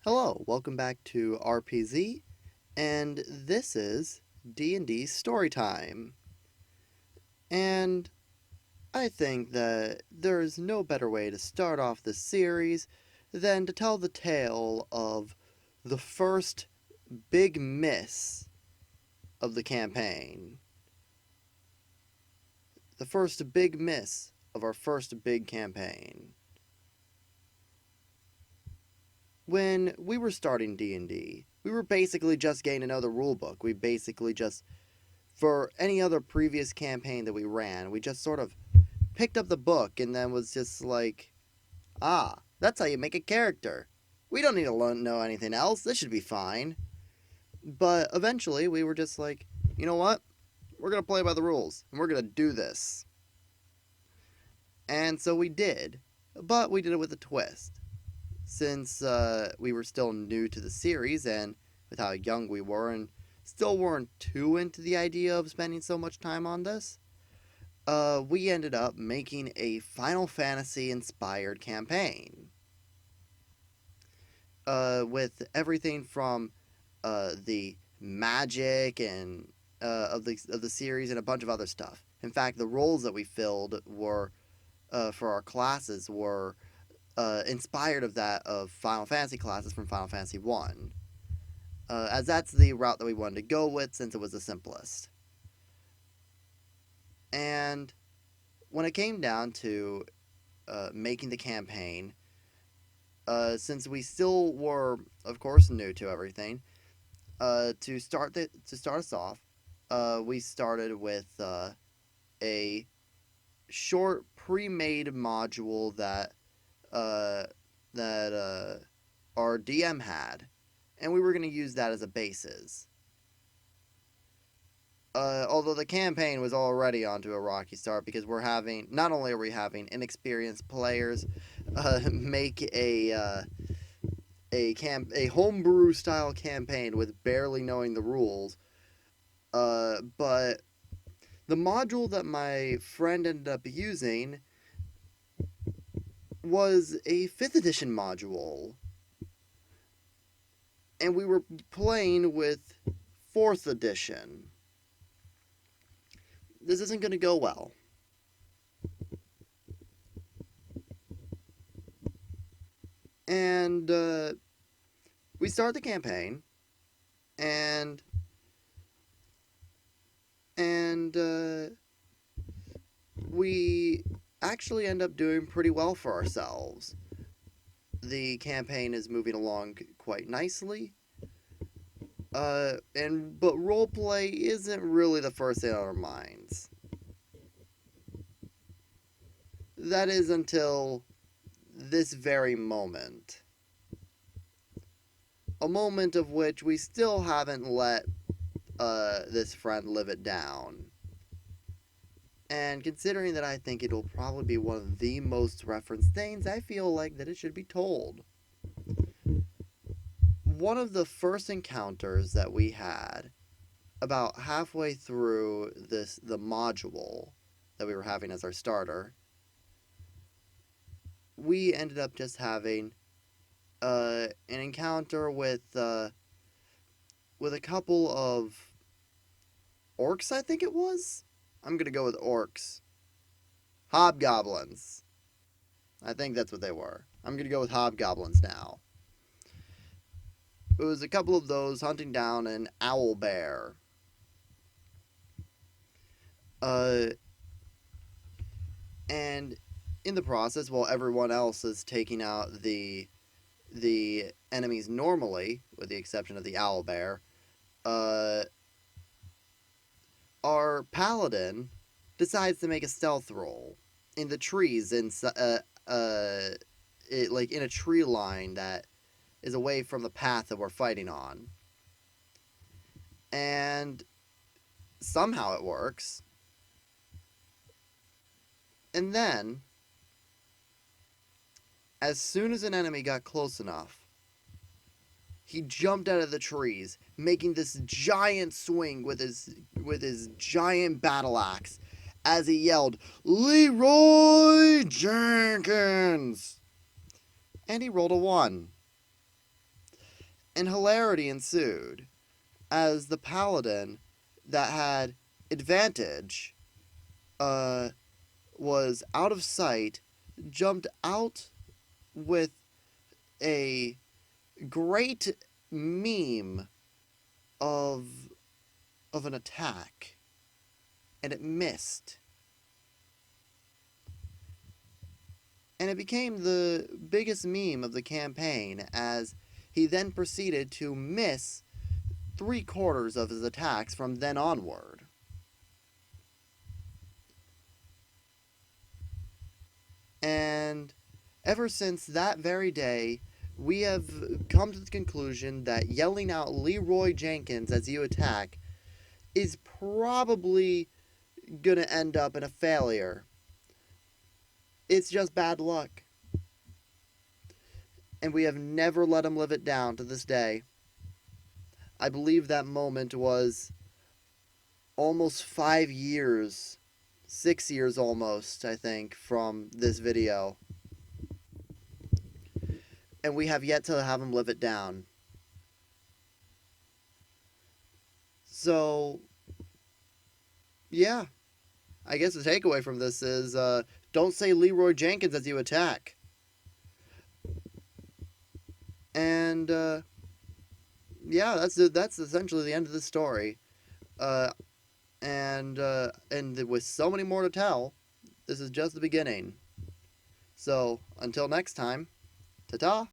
Hello, welcome back to RPZ, and this is D&D Storytime. And I think that there is no better way to start off this series than to tell the tale of the first big miss of the campaign. The first big miss of our first big campaign. When we were starting D&D, we were basically just getting to know the rulebook. We basically just for any other previous campaign that we ran, we just sort of picked up the book and then was just like, that's how you make a character. We don't need to know anything else. This should be fine. But eventually, we were just like, you know what? We're going to play by the rules and we're going to do this. And so we did. But we did it with a twist. Since we were still new to the series and with how young we were and still weren't too into the idea of spending so much time on this, we ended up making a Final Fantasy inspired campaign. With everything from the magic and of the series and a bunch of other stuff. In fact, the roles that we filled were for our classes were inspired of that of Final Fantasy classes from Final Fantasy 1. As that's the route that we wanted to go with since it was the simplest. And when it came down to making the campaign, since we still were, of course, new to everything, to start us off, we started with a short pre-made module that our DM had, and we were going to use that as a basis. Although the campaign was already onto a rocky start because not only are we having inexperienced players make a homebrew style campaign with barely knowing the rules, but the module that my friend ended up using was a 5th edition module, and we were playing with 4th edition. This isn't going to go well. And we start the campaign, and we actually end up doing pretty well for ourselves. The campaign is moving along quite nicely. But roleplay isn't really the first thing on our minds. That is until this very moment. A moment of which we still haven't let this friend live it down. And considering that I think it'll probably be one of the most referenced things, I feel like that it should be told. One of the first encounters that we had, about halfway through the module that we were having as our starter, we ended up just having an encounter with a couple of orcs, I think it was? I'm gonna go with orcs. Hobgoblins. I think that's what they were. I'm gonna go with hobgoblins now. It was a couple of those hunting down an owl bear. And in the process, while everyone else is taking out the enemies normally, with the exception of the owl bear, our paladin decides to make a stealth roll in the trees in a tree line that is away from the path that we're fighting on. And somehow it works. And then, as soon as an enemy got close enough, he jumped out of the trees, making this giant swing with his giant battle axe as he yelled, "Leroy Jenkins!" And he rolled a 1. and hilarity ensued as the paladin that had advantage uh, was out of sight, jumped out with a great meme of an attack, and it missed. And it became the biggest meme of the campaign as he then proceeded to miss 3/4 of his attacks from then onward. And ever since that very day, we have come to the conclusion that yelling out Leroy Jenkins as you attack is probably going to end up in a failure. It's just bad luck. And we have never let him live it down to this day. I believe that moment was almost 5 years, 6 years almost, I think, from this video. And we have yet to have him live it down. So, yeah. I guess the takeaway from this is don't say Leroy Jenkins as you attack. And yeah, that's essentially the end of the story. And with so many more to tell, this is just the beginning. So until next time, ta-ta.